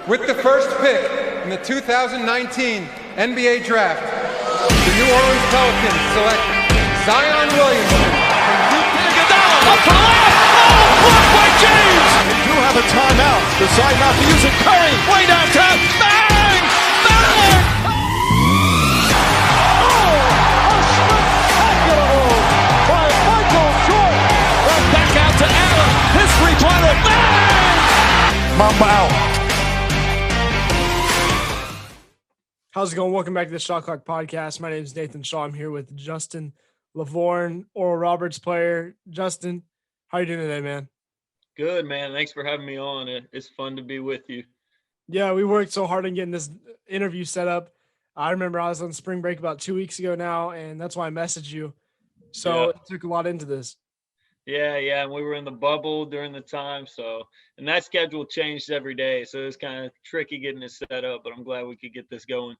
With the first pick in the 2019 NBA Draft, the New Orleans Pelicans select Zion Williamson from Duke. Up for the layup! Oh, blocked by James! They do have a timeout. Decide not to use it. Curry, way downtown. Bang! Bang! Oh, a spectacular move by Michael Jordan! Right back out to Allen. His three-pointer. Bang! Mamba out. How's it going? Welcome back to the Shot Clock Podcast. My name is Nathan Shaw. I'm here with Justin Lovvorn, Oral Roberts player. Justin, how you doing today, man? Good, man. Thanks for having me on. It's fun to be with you. Yeah, we worked so hard on getting this interview set up. I remember I was on spring break about 2 weeks ago now, and that's why I messaged you. So It took a lot into this. Yeah, and we were in the bubble during the time, and that schedule changed every day, so it was kind of tricky getting it set up, but I'm glad we could get this going.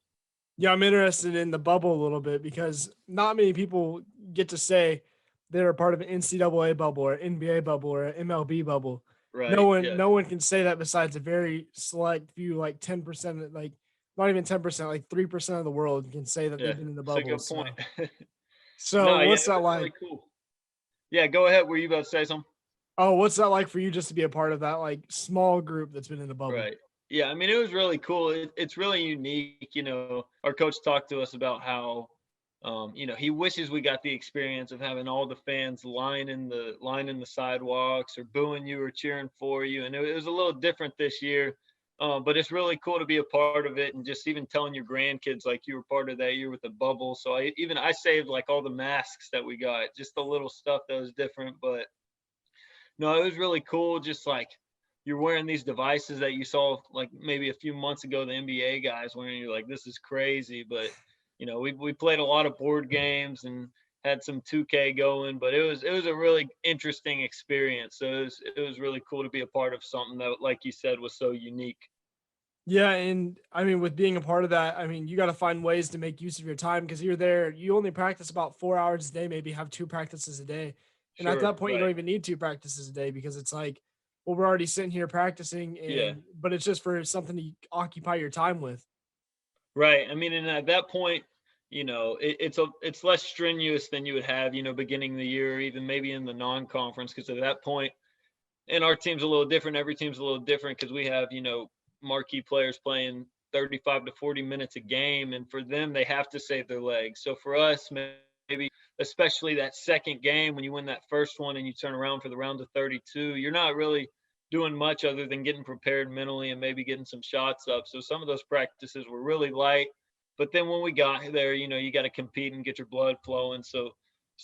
Yeah, I'm interested in the bubble a little bit because not many people get to say they're a part of an NCAA bubble or NBA bubble or an MLB bubble. Right. No one can say that besides a very select few, like 10%, like not even 10%, like 3% of the world can say that they've been in the bubble. That's a good point. So what's that like? Really cool. Yeah, go ahead. Were you about to say something? Oh, what's that like for you just to be a part of that like small group that's been in the bubble? Right. Yeah, I mean, it was really cool. It's really unique. Our coach talked to us about how, he wishes we got the experience of having all the fans line in the sidewalks or booing you or cheering for you. And it was a little different this year, but it's really cool to be a part of it and just even telling your grandkids like you were part of that year with the bubble. So I saved like all the masks that we got, just the little stuff that was different. But no, it was really cool. Just like, you're wearing these devices that you saw like maybe a few months ago, the NBA guys wearing. You're like, this is crazy. But, we played a lot of board games and had some 2K going, but it was a really interesting experience. So it was really cool to be a part of something that, like you said, was so unique. Yeah. And I mean, with being a part of that, I mean, you got to find ways to make use of your time because you're there. You only practice about 4 hours a day, maybe have 2 practices a day. And at that point, You don't even need 2 practices a day because it's like, well, we're already sitting here practicing, but it's just for something to occupy your time with. Right. I mean, and at that point, it's less strenuous than you would have, beginning of the year, even maybe in the non-conference, because at that point, and our team's a little different. Every team's a little different because we have, marquee players playing 35 to 40 minutes a game, and for them, they have to save their legs. So for us, maybe especially that second game when you win that first one and you turn around for the round of 32, you're not really doing much other than getting prepared mentally and maybe getting some shots up. So some of those practices were really light, but then when we got there, you got to compete and get your blood flowing. So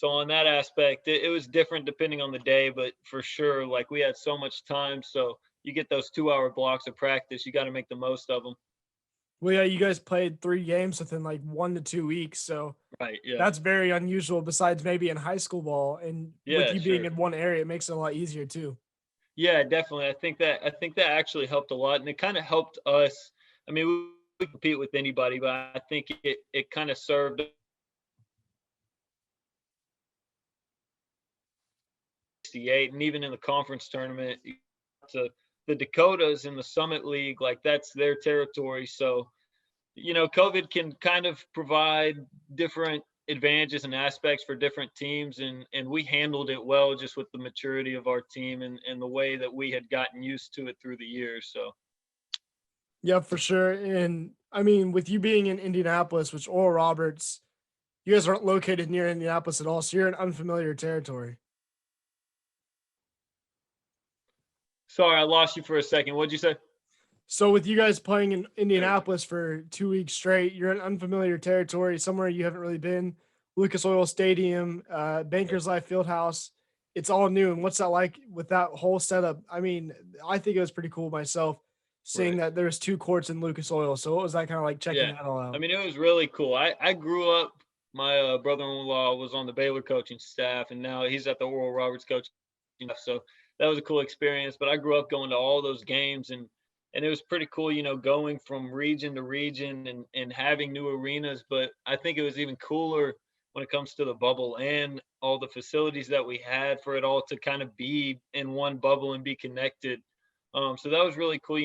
on that aspect, it was different depending on the day, but for sure, like we had so much time. So you get those 2-hour blocks of practice, you got to make the most of them. Well, yeah, you guys played 3 games within like 1 to 2 weeks. So right, yeah, that's very unusual besides maybe in high school ball. And with you being in one area, it makes it a lot easier too. Yeah, definitely. I think that actually helped a lot. And it kind of helped us. I mean, we compete with anybody, but I think it kind of served and even in the conference tournament to the Dakotas in the Summit League, like that's their territory. So, COVID can kind of provide different advantages and aspects for different teams. And we handled it well just with the maturity of our team and the way that we had gotten used to it through the years. So. Yeah, for sure. And I mean, with you being in Indianapolis, which Oral Roberts, you guys aren't located near Indianapolis at all. So you're in unfamiliar territory. Sorry, I lost you for a second. What'd you say? So with you guys playing in Indianapolis for 2 weeks straight, you're in unfamiliar territory, somewhere you haven't really been. Lucas Oil Stadium, Bankers Life Fieldhouse. It's all new. And what's that like with that whole setup? I mean, I think it was pretty cool myself seeing that there's 2 courts in Lucas Oil. So what was that kind of like checking that all out? I mean, it was really cool. I grew up, my brother-in-law was on the Baylor coaching staff, and now he's at the Oral Roberts coaching staff. So that was a cool experience. But I grew up going to all those games, and it was pretty cool, going from region to region and having new arenas. But I think it was even cooler when it comes to the bubble and all the facilities that we had for it all to kind of be in one bubble and be connected. So that was really cool.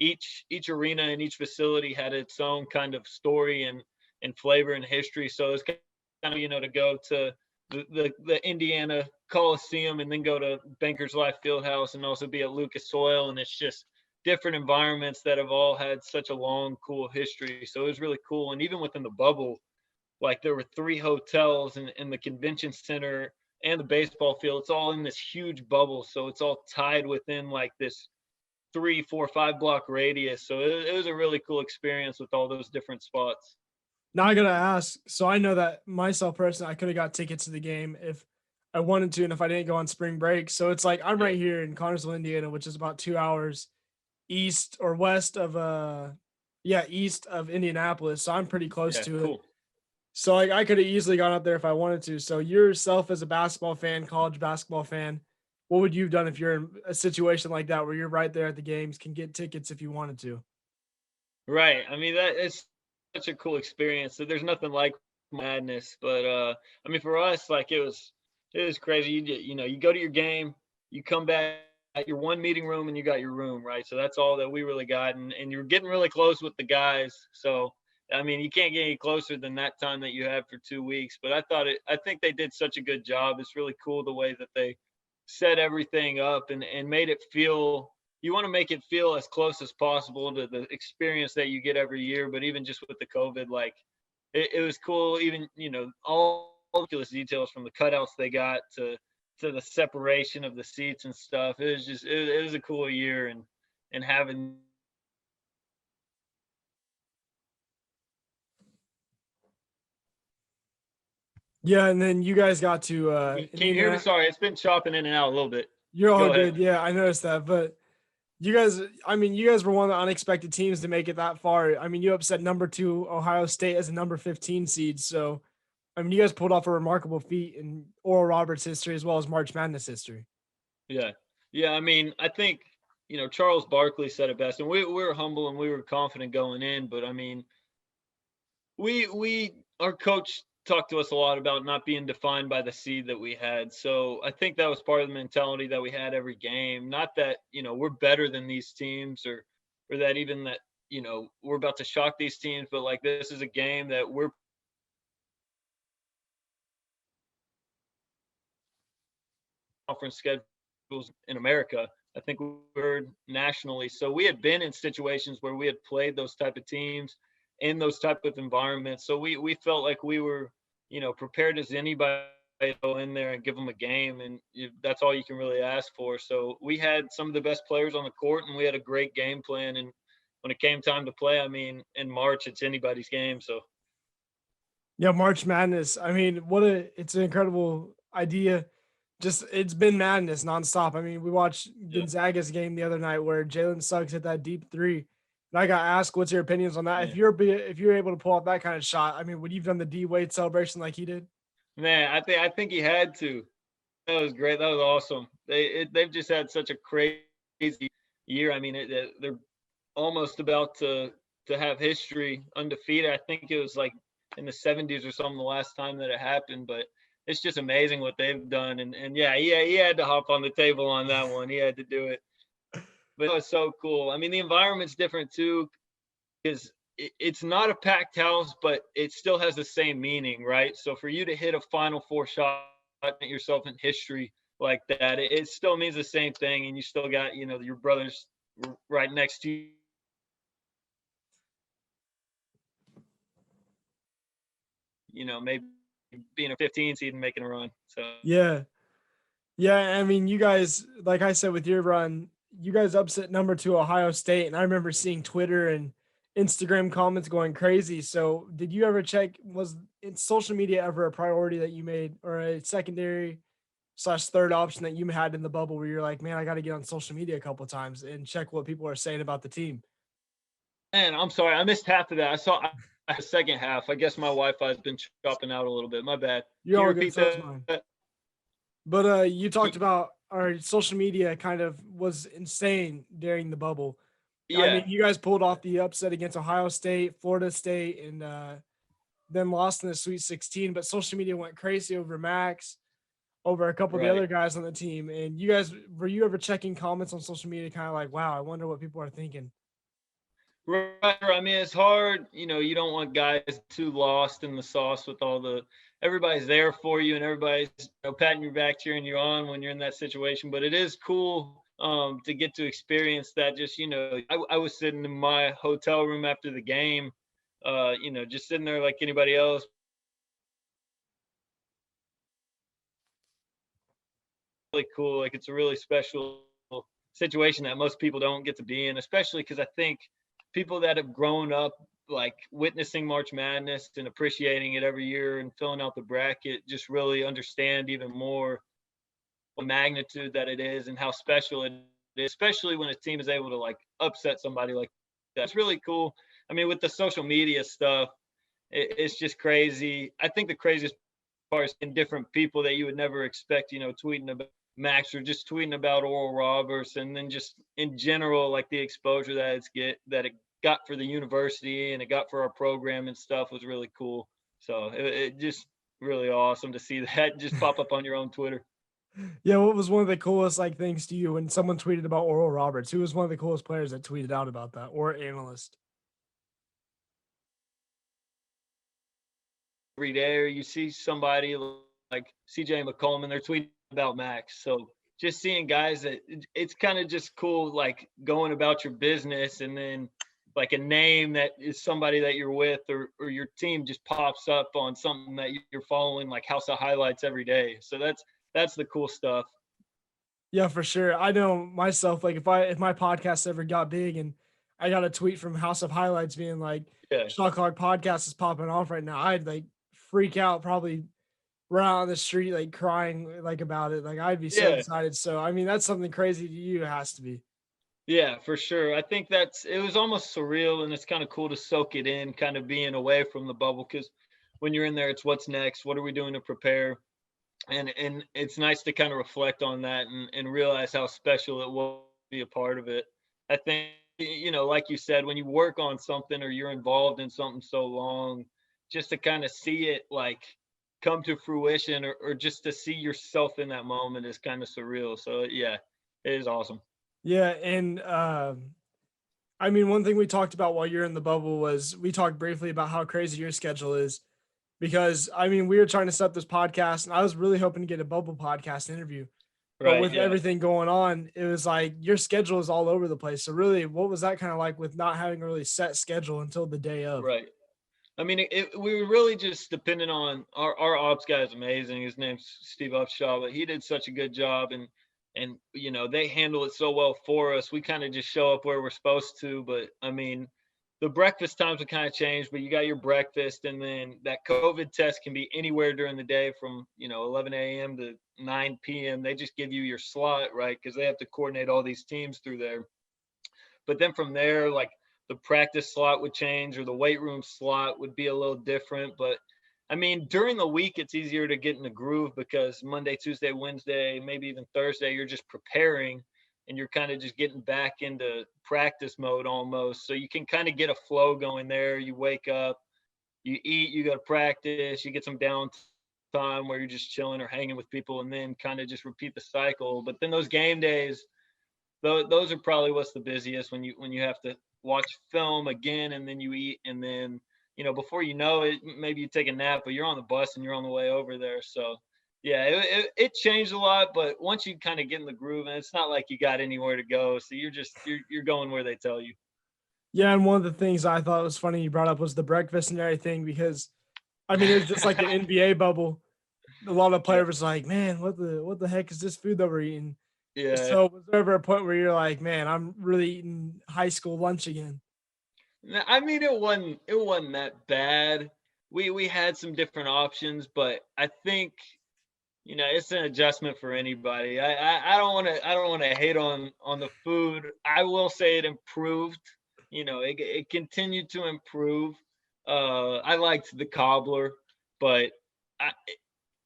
each arena and each facility had its own kind of story and flavor and history. So it's kind of, to go to the Indiana Coliseum and then go to Bankers Life Fieldhouse and also be at Lucas Oil, and it's just different environments that have all had such a long, cool history. So it was really cool. And even within the bubble, like there were 3 hotels in the convention center and the baseball field. It's all in this huge bubble, so it's all tied within like this 3, 4, 5 block radius. So it was a really cool experience with all those different spots. Now I gotta ask. So I know that myself personally, I could have got tickets to the game if I wanted to, and if I didn't go on spring break. So it's like I'm right here in Connersville, Indiana, which is about 2 hours east or west of east of Indianapolis. So I'm pretty close Yeah, to it. cool. So like I could have easily gone up there if I wanted to. So yourself as a basketball fan, college basketball fan, what would you have done if you're in a situation like that where you're right there at the games, can get tickets if you wanted to? Right. I mean, that is such a cool experience. So there's nothing like madness, but I mean, for us, like it was crazy. You go to your game, you come back at your one meeting room, and you got your room, right? So that's all that we really got, and you're getting really close with the guys. So I mean, you can't get any closer than that time that you had for 2 weeks. But I think they did such a good job. It's really cool the way that they set everything up and made it feel, you want to make it feel as close as possible to the experience that you get every year. But even just with the COVID, like it was cool. Even, all the ridiculous details from the cutouts they got to the separation of the seats and stuff. It was just, it was a cool year, and having. Yeah, and then you guys got to Can you hear me? Sorry, it's been chopping in and out a little bit. You're all Go good. ahead. Yeah, I noticed that. But you guys, I mean, you guys were one of the unexpected teams to make it that far. I mean, you upset number 2 Ohio State as a number 15 seed. So, I mean, you guys pulled off a remarkable feat in Oral Roberts history as well as March Madness history. Yeah. Yeah. I mean, I think, Charles Barkley said it best, and we were humble and we were confident going in. But I mean, our coach talked to us a lot about not being defined by the seed that we had. So I think that was part of the mentality that we had every game. Not that, we're better than these teams or that even that, we're about to shock these teams, but like this is a game that we're conference schedules in America. I think we're nationally. So we had been in situations where we had played those type of teams in those type of environments. So we felt like we were, prepared as anybody to go in there and give them a game. And that's all you can really ask for. So we had some of the best players on the court, and we had a great game plan. And when it came time to play, I mean, in March, it's anybody's game. So. Yeah, March Madness. I mean, it's an incredible idea. Just it's been madness nonstop. I mean, we watched Gonzaga's game the other night where Jalen Suggs hit that deep 3, and I got asked, "What's your opinions on that?" Yeah. If you're able to pull off that kind of shot, I mean, would you have done the D Wade celebration like he did? Man, I think he had to. That was great. That was awesome. They've just had such a crazy year. I mean, they're almost about to have history undefeated. I think it was like in the 70s or something the last time that it happened, but it's just amazing what they've done. And yeah, he had to hop on the table on that one. He had to do it. But it was so cool. I mean, the environment's different too, because it's not a packed house, but it still has the same meaning, right? So for you to hit a Final Four shot yourself in history like that, it still means the same thing. And you still got, your brothers right next to you. Maybe being a 15 seed and making a run. So Yeah. I mean, you guys, like I said, with your run, you guys upset number 2 Ohio State, and I remember seeing Twitter and Instagram comments going crazy. So, did you ever check? Was social media ever a priority that you made, or a secondary / third option that you had in the bubble, where you're like, man, I got to get on social media a couple of times and check what people are saying about the team? Man, I'm sorry, I missed half of that. I saw the second half. I guess my Wi-Fi has been chopping out a little bit. My bad. You're Can you all good. repeat So is that? mine. But you talked about our social media kind of was insane during the bubble. I Yeah, mean, you guys pulled off the upset against Ohio State, Florida State, and then lost in the Sweet 16. But social media went crazy over Max, over a couple of the right. other guys on the team. And you guys, were you ever checking comments on social media, kind of like, wow, I wonder what people are thinking? Right. I mean, it's hard. You don't want guys too lost in the sauce with everybody's there for you and everybody's patting your back, cheering you on when you're in that situation. But it is cool to get to experience that. Just I was sitting in my hotel room after the game, just sitting there like anybody else. Really cool. Like it's a really special situation that most people don't get to be in, especially because I think people that have grown up like witnessing March Madness and appreciating it every year and filling out the bracket just really understand even more the magnitude that it is and how special it is, especially when a team is able to like upset somebody like that. It's really cool. I mean, with the social media stuff, it's just crazy. I think the craziest part is in different people that you would never expect, tweeting about Max or just tweeting about Oral Roberts, and then just in general, like the exposure that it got for the university and it got for our program and stuff was really cool. So it just really awesome to see that just pop up on your own Twitter. Yeah, what was one of the coolest like things to you when someone tweeted about Oral Roberts? Who was one of the coolest players that tweeted out about that, or analyst? Every day, or you see somebody like CJ McCollum, they're tweeting about Max. So just seeing guys that it's kind of just cool, like going about your business and then like a name that is somebody that you're with or your team just pops up on something that you're following, like House of Highlights every day. So that's the cool stuff. Yeah, for sure. I know myself, like if my podcast ever got big and I got a tweet from House of Highlights being like Yeah. Shot Clock podcast is popping off right now, I'd like freak out, probably run out on the street like crying like about it. Like I'd be so Yeah. excited. So I mean that's something crazy to you, it has to be. Yeah, for sure. I think it was almost surreal and it's kind of cool to soak it in, kind of being away from the bubble. Because when you're in there, it's what's next? What are we doing to prepare? And it's nice to kind of reflect on that and realize how special it will be a part of it. I think, like you said, when you work on something or you're involved in something so long, just to kind of see it like come to fruition or just to see yourself in that moment is kind of surreal. So yeah, it is awesome. Yeah, and I mean one thing we talked about while you're in the bubble was we talked briefly about how crazy your schedule is. Because I mean, we were trying to set up this podcast, and I was really hoping to get a bubble podcast interview. But Right. with Yeah. everything going on, it was like your schedule is all over the place. So really, what was that kind of like with not having a really set schedule until the day of? Right. I mean, we were really just dependent on our ops guy is amazing. His name's Steve Upshaw, but he did such a good job, and they handle it so well for us. We kind of just show up where we're supposed to. But I mean, the breakfast times have kind of changed. But you got your breakfast, and then that COVID test can be anywhere during the day from 11 a.m. to 9 p.m. They just give you your slot, right? Because they have to coordinate all these teams through there. But then from there, like the practice slot would change or the weight room slot would be a little different. But I mean, during the week, it's easier to get in the groove because Monday, Tuesday, Wednesday, maybe even Thursday, you're just preparing and you're kind of just getting back into practice mode almost. So you can kind of get a flow going there. You wake up, you eat, you go to practice, you get some downtime where you're just chilling or hanging with people and then kind of just repeat the cycle. But then those game days, those are probably what's the busiest when you have to watch film again and then you eat and then before you know it maybe you take a nap but you're on the bus and you're on the way over there. So yeah, it changed a lot, but once you kind of get in the groove and it's not like you got anywhere to go, so you're going where they tell you. Yeah, and one of the things I thought was funny you brought up was the breakfast and everything because, I mean, it's just like the NBA bubble. A lot of players was like, man, what the heck is this food that we're eating? Yeah. So was there ever a point where you're like, man, I'm really eating high school lunch again? I mean, it wasn't that bad. We had some different options, but I think it's an adjustment for anybody. I don't want to hate on the food. I will say it improved. It continued to improve. I liked the cobbler, but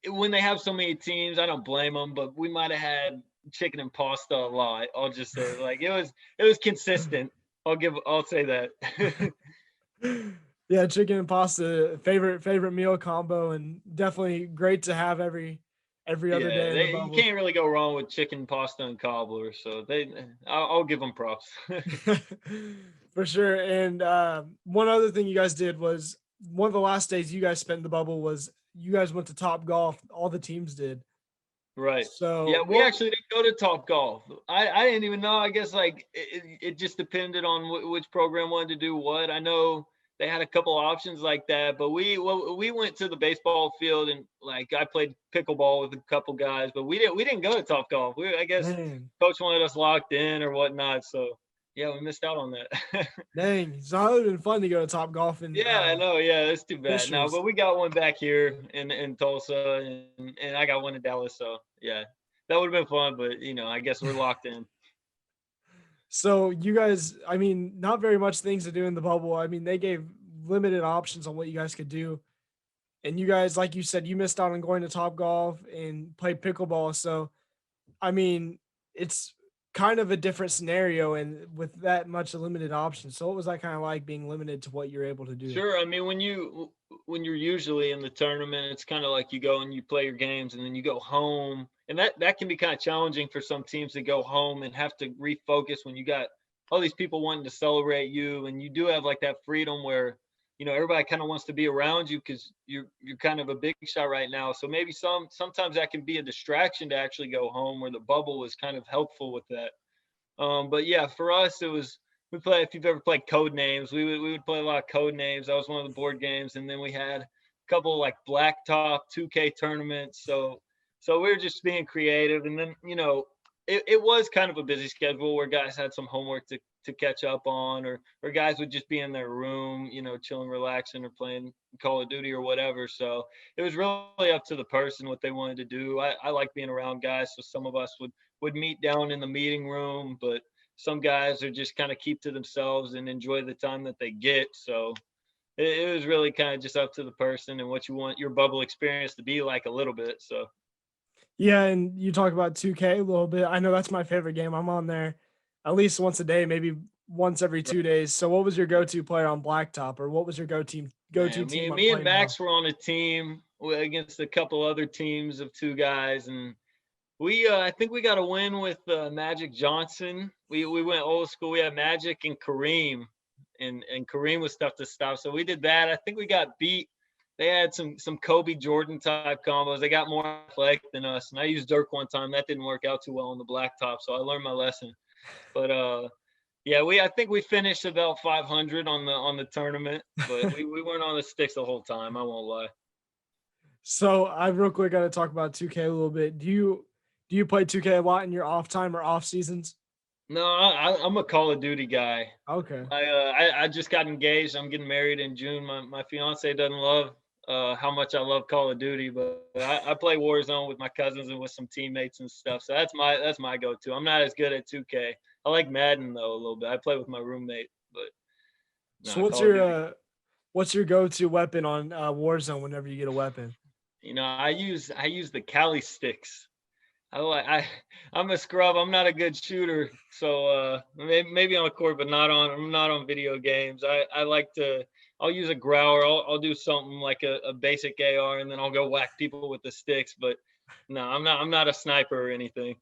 when they have so many teams, I don't blame them. But we might have had chicken and pasta a lot. I'll just say like it was consistent. I'll say that. Yeah, chicken and pasta, favorite meal combo, and definitely great to have every every other day in the You bubble. can't really go wrong with chicken, pasta, and cobbler. So I'll give them props. For sure. And one other thing you guys did was one of the last days you guys spent in the bubble was you guys went to Top Golf. All the teams did. Right. Yeah, So we actually didn't go to Top Golf. I didn't even know. I guess like it just depended on which program wanted to do what. I know they had a couple options like that, but we went to the baseball field and like I played pickleball with a couple guys, but we didn't go to Top Golf. I guess man, coach wanted us locked in or whatnot. So yeah, we missed out on that. dang. So it would have been fun to go to Top Golf and Yeah, I know. Yeah, it's too bad. No, Fishers. but we got one back here in Tulsa, and I got one in Dallas. So yeah, that would have been fun. But I guess we're locked in. So you guys, I mean, not very much things to do in the bubble. I mean, they gave limited options on what you guys could do. And you guys, like you said, you missed out on going to Top Golf and play pickleball. So, I mean, it's kind of a different scenario and with that much limited options. So what was that kind of like being limited to what you're able to do? Sure. I mean, when you're usually in the tournament, it's kind of like you go and you play your games, and then you go home, and that can be kind of challenging for some teams to go home and have to refocus when you got all these people wanting to celebrate you, and you do have like that freedom where everybody kind of wants to be around you because you're kind of a big shot right now. So maybe sometimes that can be a distraction to actually go home, where the bubble is kind of helpful with that. But yeah, for us, it was we play. If you've ever played Code Names, we would play a lot of Code Names. That was one of the board games, and then we had a couple of like Blacktop 2K tournaments. So we were just being creative, and then it was kind of a busy schedule where guys had some homework to catch up on, or guys would just be in their room, chilling, relaxing, or playing Call of Duty or whatever. So it was really up to the person what they wanted to do. I like being around guys, so some of us would meet down in the meeting room, but some guys are just kind of keep to themselves and enjoy the time that they get. So it was really kind of just up to the person and what you want your bubble experience to be like a little bit. So Yeah, and you talk about 2K a little bit. I know that's my favorite game. I'm on there at least once a day, maybe once every 2 days. So what was your go-to player on Blacktop, or what was your go-to man, team on me and playing ball? Max were on a team against a couple other teams of two guys, and we I think we got a win with Magic Johnson. We went old school. We had Magic and Kareem, and Kareem was tough to stop. So we did that. I think we got beat. They had some Kobe Jordan type combos. They got more athletic than us. And I used Dirk one time. That didn't work out too well on the blacktop. So I learned my lesson. But yeah, I think we finished about 500 on the tournament, but we weren't on the sticks the whole time. I won't lie. So I real quick got to talk about 2K a little bit. Do you play 2K a lot in your off time or off seasons? No, I'm a Call of Duty guy. Okay. I just got engaged. I'm getting married in June. My fiance doesn't love how much I love Call of Duty, but I play Warzone with my cousins and with some teammates and stuff. So that's my go-to. I'm not as good at 2K. I like Madden though a little bit. I play with my roommate, but So no, Call of Duty. what's your go-to weapon on Warzone whenever you get a weapon? I use the Cali sticks. I'm a scrub. I'm not a good shooter, so maybe on a court, but I'm not on video games. I'll use a growler. I'll do something like a basic AR, and then I'll go whack people with the sticks. But no, I'm not a sniper or anything.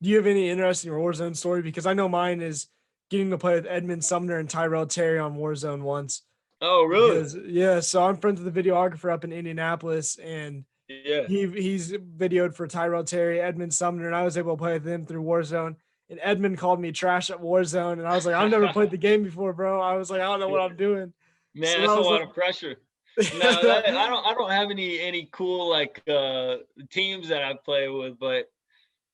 Do you have any interesting Warzone story? Because I know mine is getting to play with Edmund Sumner and Tyrell Terry on Warzone once. Oh, really? Because, yeah, so I'm friends with the videographer up in Indianapolis, and Yeah. he's videoed for Tyrell Terry, Edmund Sumner, and I was able to play with him through Warzone. And Edmund called me trash at Warzone, and I was like, I've never played the game before, bro. I was like, I don't know what I'm doing. Man, So that's that a was lot like, of pressure. No, I don't have any cool like teams that I play with, but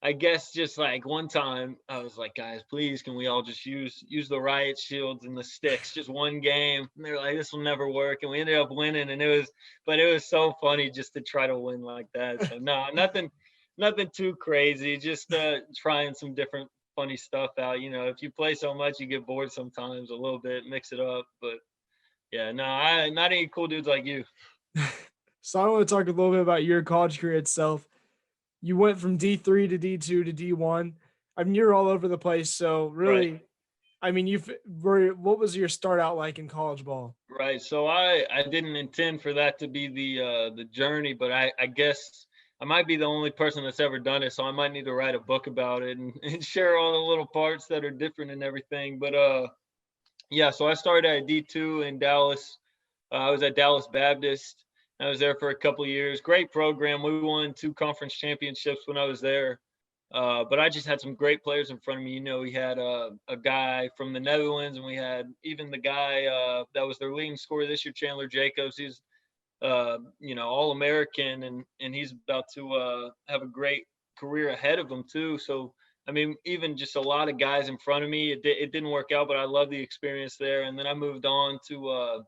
I guess just like one time I was like, guys, please, can we all just use the riot shields and the sticks, just one game? And they were like, this will never work, and we ended up winning, and it was so funny just to try to win like that. So no, nothing too crazy, just trying some different funny stuff out. If you play so much, you get bored sometimes a little bit, mix it up, but yeah, no, not any cool dudes like you. so I want to talk a little bit about your college career itself. You went from D3 to D2 to D1. I mean, you're all over the place. So really, Right. I mean, what was your start out like in college ball? Right. So I didn't intend for that to be the journey, but I guess I might be the only person that's ever done it, so I might need to write a book about it and, and share all the little parts that are different and everything. But yeah, so I started at D2 in Dallas. I was at Dallas Baptist. I was there for a couple of years. Great program. We won 2 conference championships when I was there. But I just had some great players in front of me. You know, we had a guy from the Netherlands, and we had even the guy that was their leading scorer this year, Chandler Jacobs. He's you know, All American, and he's about to have a great career ahead of him too. So I mean, even just a lot of guys in front of me. It didn't work out, but I love the experience there. And then I moved on to a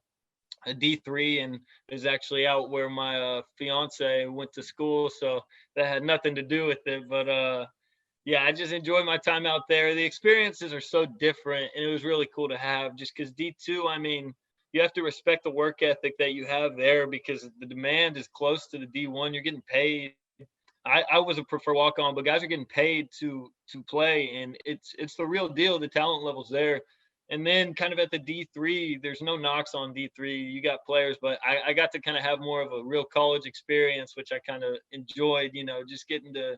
D3, and is actually out where my fiance went to school, so that had nothing to do with it. But yeah, I just enjoyed my time out there. The experiences are so different, and it was really cool to have. Just because D2, I mean, you have to respect the work ethic that you have there because the demand is close to the D1. You're getting paid. I was a preferred walk on, but guys are getting paid to play, and it's the real deal. The talent level's there. And then kind of at the D3, there's no knocks on D3. You got players, but I got to kind of have more of a real college experience, which I kind of enjoyed, you know, just getting to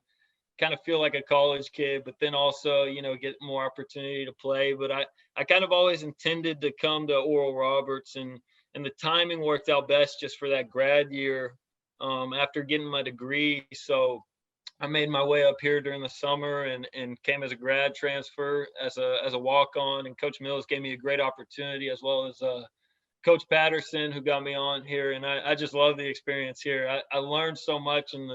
kind of feel like a college kid, but then also, you know, get more opportunity to play. But I kind of always intended to come to Oral Roberts, and the timing worked out best just for that grad year after getting my degree. So I made my way up here during the summer and came as a grad transfer as a walk on, and Coach Mills gave me a great opportunity, as well as Coach Patterson, who got me on here, and I just love the experience here. I learned so much, and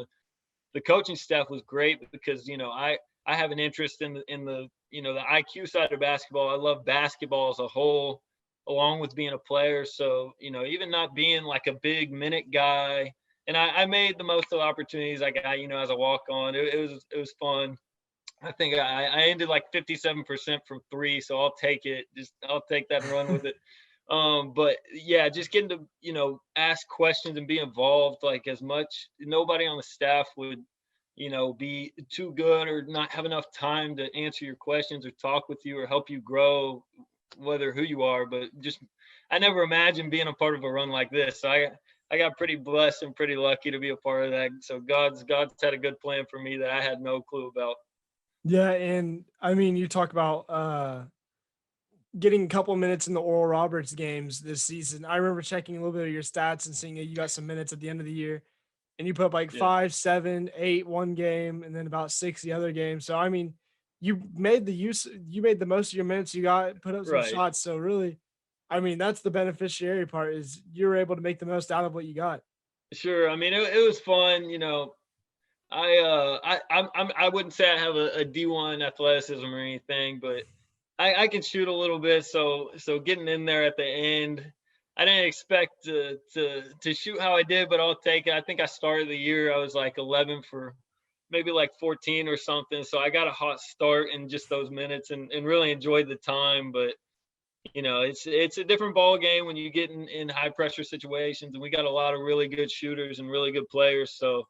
the coaching staff was great because, you know, I have an interest in the you know, the IQ side of basketball. I love basketball as a whole, along with being a player. So, you know, even not being like a big minute guy, and I made the most of the opportunities I got, you know, as a walk on. It was fun. I think I ended like 57% from 3, so I'll take it. I'll take that and run with it. But yeah, just getting to, you know, ask questions and be involved, like, as much. Nobody on the staff would, you know, be too good or not have enough time to answer your questions or talk with you or help you grow, whether who you are. But just, I never imagined being a part of a run like this. So I got pretty blessed and pretty lucky to be a part of that. So God's had a good plan for me that I had no clue about. Yeah, and I mean, you talk about getting a couple minutes in the Oral Roberts games this season. I remember checking a little bit of your stats and seeing that you got some minutes at the end of the year, and you put up like Yeah. 5, 7, 8 one game, and then about 6 the other game. So I mean, you made the most of your minutes you got, put up some Right. shots. So really, I mean, that's the beneficiary part, is you're able to make the most out of what you got. Sure. I mean, it was fun. You know, I wouldn't say I have a D1 athleticism or anything, but I can shoot a little bit. So getting in there at the end, I didn't expect to shoot how I did, but I'll take it. I think I started the year, I was like 11 for maybe like 14 or something. So I got a hot start in just those minutes, and really enjoyed the time. But you know, it's a different ball game when you get in high pressure situations, and we got a lot of really good shooters and really good players. So,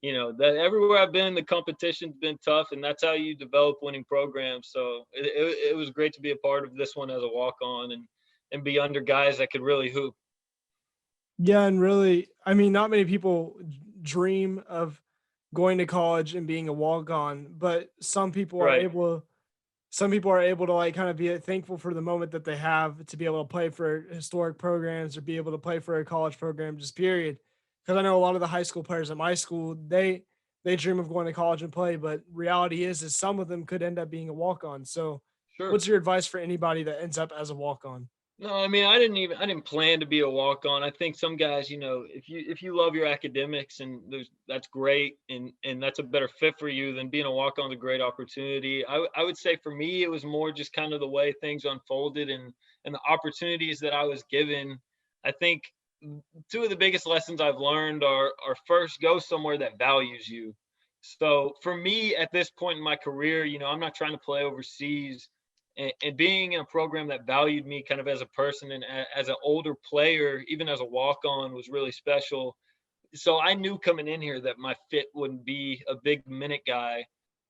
you know, that everywhere I've been, the competition's been tough, and that's how you develop winning programs. So it was great to be a part of this one as a walk on, and be under guys that could really hoop. Yeah, and really, I mean, not many people dream of going to college and being a walk-on, but Right. some people are able to like kind of be thankful for the moment that they have to be able to play for historic programs or be able to play for a college program, just period. Because I know a lot of the high school players at my school, they dream of going to college and play, but reality is some of them could end up being a walk-on. So Sure. what's your advice for anybody that ends up as a walk-on? No, I mean, I didn't plan to be a walk on. I think some guys, you know, if you love your academics, and that's great, and that's a better fit for you, than being a walk on is a great opportunity. I would say for me, it was more just kind of the way things unfolded, and the opportunities that I was given. I think two of the biggest lessons I've learned are first, go somewhere that values you. So for me at this point in my career, you know, I'm not trying to play overseas, and being in a program that valued me kind of as a person and as an older player, even as a walk on, was really special. So I knew coming in here that my fit wouldn't be a big minute guy,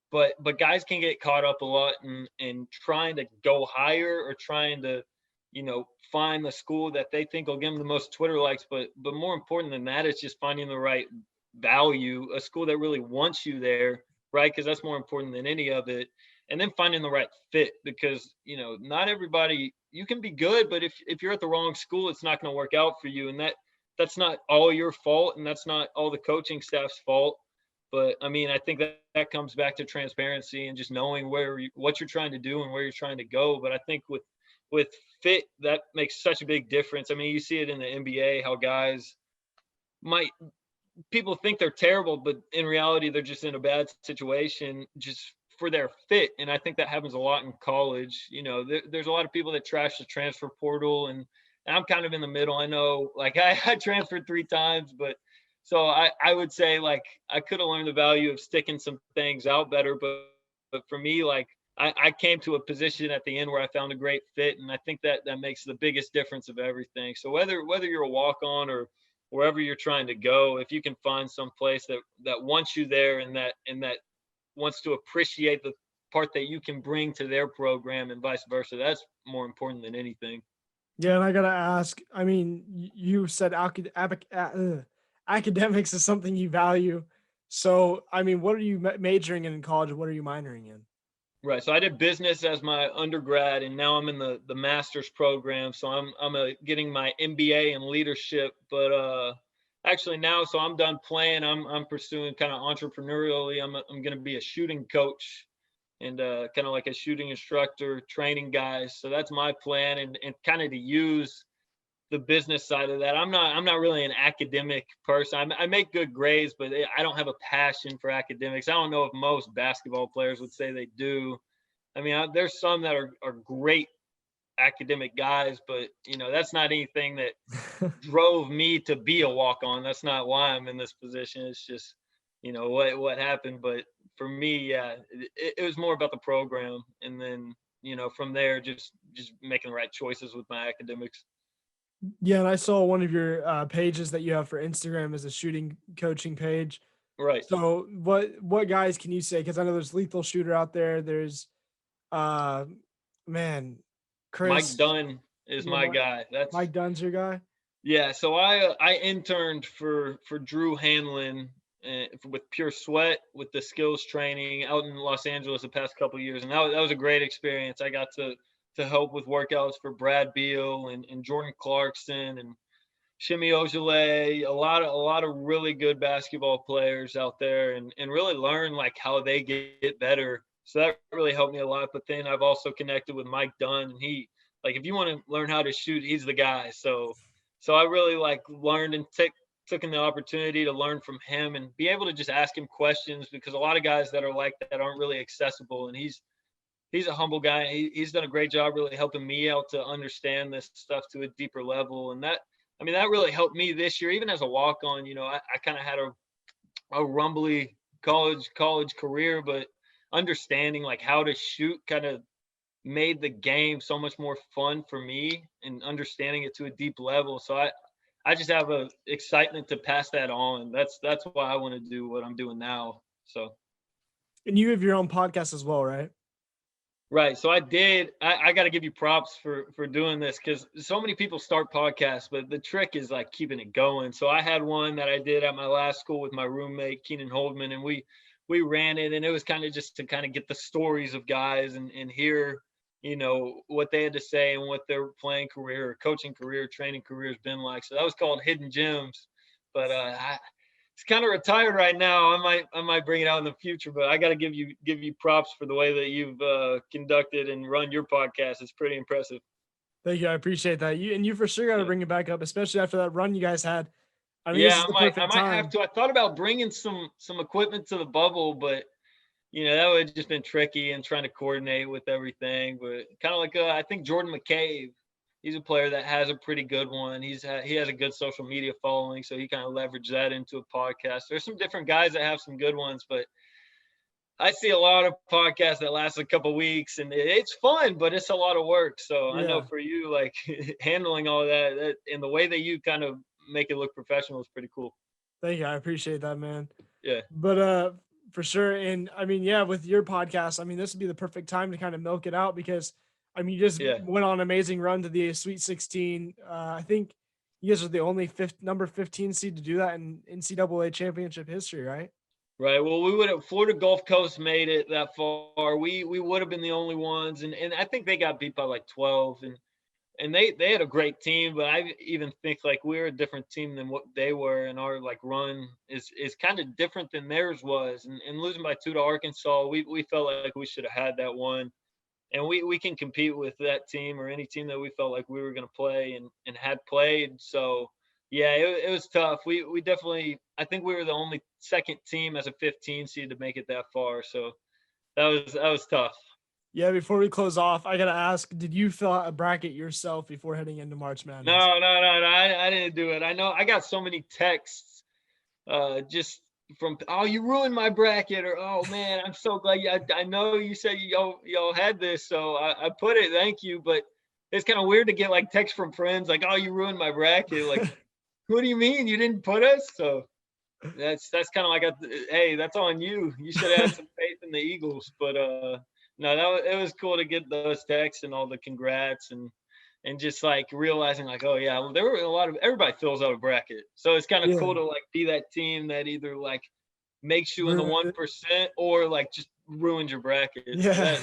but guys can get caught up a lot in trying to go higher, or trying to, you know, find the school that they think will give them the most Twitter likes. But more important than that, it's just finding the right value, a school that really wants you there, right? Because that's more important than any of it. And then finding the right fit, because not everybody, you can be good, but if you're at the wrong school, it's not going to work out for you. And that's not all your fault, and that's not all the coaching staff's fault. But I mean, I think that comes back to transparency and just knowing what you're trying to do and where you're trying to go. But I think with fit, that makes such a big difference. I mean, you see it in the NBA, how guys people think they're terrible, but in reality, they're just in a bad situation just for their fit. And I think that happens a lot in college. There's a lot of people that trash the transfer portal, and I'm kind of in the middle. I know, like, I transferred 3 times, but so I would say, like, I could have learned the value of sticking some things out better. But for me, like, I came to a position at the end where I found a great fit. And I think that makes the biggest difference of everything. So whether you're a walk-on or wherever you're trying to go, if you can find some place that wants you there and that wants to appreciate the part that you can bring to their program and vice versa, that's more important than anything. Yeah, and I gotta ask. I mean, you said academics is something you value. So, I mean, what are you majoring in college? What are you minoring in? Right. So I did business as my undergrad, and now I'm in the master's program. So I'm getting my MBA in leadership. But actually now, so I'm done playing. I'm pursuing kind of entrepreneurially. I'm going to be a shooting coach and kind of like a shooting instructor, training guys. So that's my plan, and kind of to use the business side of that. I'm not really an academic person. I make good grades, but I don't have a passion for academics. I don't know if most basketball players would say they do. I mean, there's some that are great academic guys, but that's not anything that drove me to be a walk-on. That's not why I'm in this position. It's just what happened. But for me, yeah, it was more about the program, and then from there, just making the right choices with my academics. Yeah, and I saw one of your pages that you have for Instagram as a shooting coaching page. Right. So what guys can you say? Because I know there's Lethal Shooter out there. There's Chris. Mike Dunn is my guy. That's Mike Dunn's your guy. Yeah. So I interned for Drew Hanlon with Pure Sweat with the skills training out in Los Angeles the past couple of years, and that was a great experience. I got to help with workouts for Brad Beal and Jordan Clarkson and Shimmy Ojale, a lot of really good basketball players out there, and really learn like how they get better. So that really helped me a lot. But then I've also connected with Mike Dunn, and he, like, if you want to learn how to shoot, he's the guy. So I really learned and took in the opportunity to learn from him and be able to just ask him questions, because a lot of guys that are like that aren't really accessible, and he's a humble guy. He's done a great job really helping me out to understand this stuff to a deeper level. And that really helped me this year, even as a walk-on. I kind of had a rumbly college career, but understanding like how to shoot kind of made the game so much more fun for me, and understanding it to a deep level. So I just have a excitement to pass that on. That's why I want to do what I'm doing now. So. And you have your own podcast as well, right? Right. So I did. I got to give you props for doing this, because so many people start podcasts, but the trick is like keeping it going. So I had one that I did at my last school with my roommate, Keenan Holdman, and we ran it, and it was kind of just to kind of get the stories of guys and hear, what they had to say and what their playing career or coaching career, training career has been like. So that was called Hidden Gems. But it's kind of retired right now. I might bring it out in the future, but I got to give you props for the way that you've conducted and run your podcast. It's pretty impressive. Thank you. I appreciate that. You for sure got to bring it back up, especially after that run you guys had. I mean, yeah, I might have to. I thought about bringing some equipment to the bubble, but that would have just been tricky and trying to coordinate with everything. But kind of like I think Jordan McCabe. He's a player that has a pretty good one. He has a good social media following, so he kind of leveraged that into a podcast. There's some different guys that have some good ones, but I see a lot of podcasts that last a couple of weeks, and it's fun, but it's a lot of work. So yeah. I know for you, like handling all that and the way that you kind of make it look professional is pretty cool. Thank you. I appreciate that, man. Yeah. But for sure. And I mean, yeah, with your podcast, I mean, this would be the perfect time to kind of milk it out, because I mean, you just went on an amazing run to the Sweet 16. I think You guys are the only number 15 seed to do that in NCAA championship history, right? Right. Well, we would have Florida Gulf Coast made it that far. We would have been the only ones, and I think they got beat by like 12, and they had a great team, but I even think like we're a different team than what they were, and our like run is kind of different than theirs was. And losing by 2 to Arkansas, we felt like we should have had that one, and we can compete with that team or any team that we felt like we were going to play and had played. So yeah, it was tough. We definitely, I think we were the only second team as a 15 seed to make it that far. So that was tough. Yeah, before we close off, I gotta ask: did you fill out a bracket yourself before heading into March Madness? No, I didn't do it. I know I got so many texts, just from, oh, you ruined my bracket, or oh man, I'm so glad. I know you said y'all had this, so I put it. Thank you, but it's kind of weird to get like texts from friends like, oh, you ruined my bracket. Like, what do you mean you didn't put us? So that's kind of like hey, that's on you. You should have had some faith in the Eagles, but no, it was cool to get those texts and all the congrats and just like realizing like, oh yeah, well, there were a lot of, everybody fills out a bracket, so it's kind of cool to like be that team that either like makes you in the 1% or like just ruins your bracket. Yeah.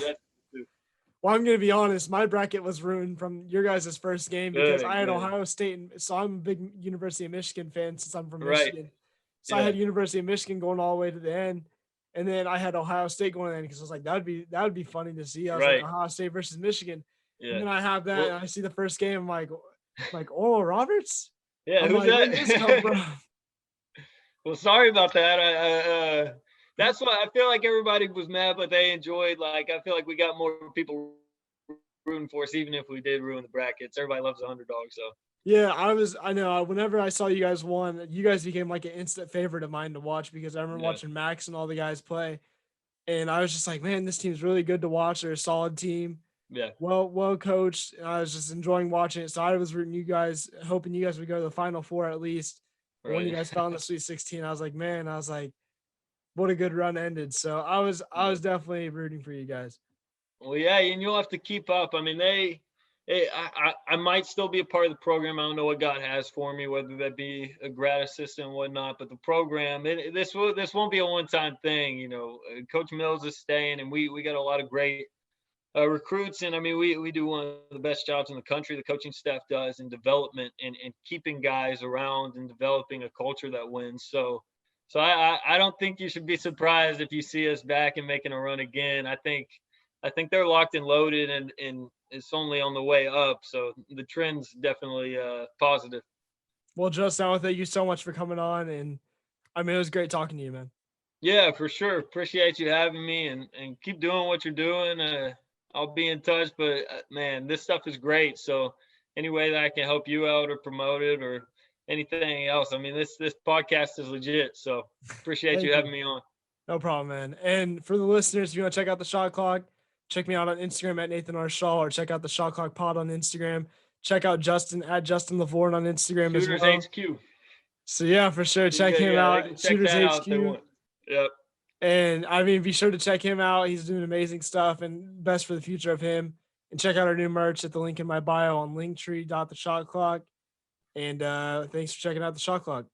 Well, I'm gonna be honest. My bracket was ruined from your guys' first game because I had Ohio State, and so I'm a big University of Michigan fan since I'm from Michigan. So I had University of Michigan going all the way to the end. And then I had Ohio State going in because I was like, that would be funny to see. I was like, Ohio State versus Michigan. Yeah. And then I have that, and I see the first game. I'm like, Oral Roberts? Yeah, I'm who's like, that? where did this come from? Well, sorry about that. That's why I feel like everybody was mad, but they enjoyed. Like, I feel like we got more people rooting for us, even if we did ruin the brackets. Everybody loves the underdog, so. Yeah, I know. Whenever I saw you guys won, you guys became like an instant favorite of mine to watch because I remember watching Max and all the guys play. And I was just like, man, this team's really good to watch. They're a solid team. Yeah. Well coached. And I was just enjoying watching it. So I was rooting you guys, hoping you guys would go to the Final Four at least. Right. When you guys found the Sweet 16, I was like, what a good run ended. So I was definitely rooting for you guys. Well, yeah, and you'll have to keep up. I mean, I might still be a part of the program. I don't know what God has for me, whether that be a grad assistant and whatnot. But the program, this won't be a one-time thing. You know, Coach Mills is staying, and we got a lot of great recruits. And I mean, we do one of the best jobs in the country. The coaching staff does in development and keeping guys around and developing a culture that wins. So I don't think you should be surprised if you see us back and making a run again. I think they're locked and loaded, and it's only on the way up. So the trend's definitely positive. Well, Justin, thank you so much for coming on. And I mean, it was great talking to you, man. Yeah, for sure. Appreciate you having me, and keep doing what you're doing. I'll be in touch, but man, this stuff is great. So any way that I can help you out or promote it or anything else, I mean, this podcast is legit. So appreciate you having me on. No problem, man. And for the listeners, if you want to check out the Shot Clock, check me out on Instagram at Nathan R. Shaw, or check out the Shot Clock Pod on Instagram. Check out Justin at Justin Lovvorn on Instagram Shooters as well. HQ. So yeah, for sure. Check him out. Shooters HQ. Yep. And I mean, be sure to check him out. He's doing amazing stuff, and best for the future of him. And check out our new merch at the link in my bio on linktree.theshotclock. And thanks for checking out the Shot Clock.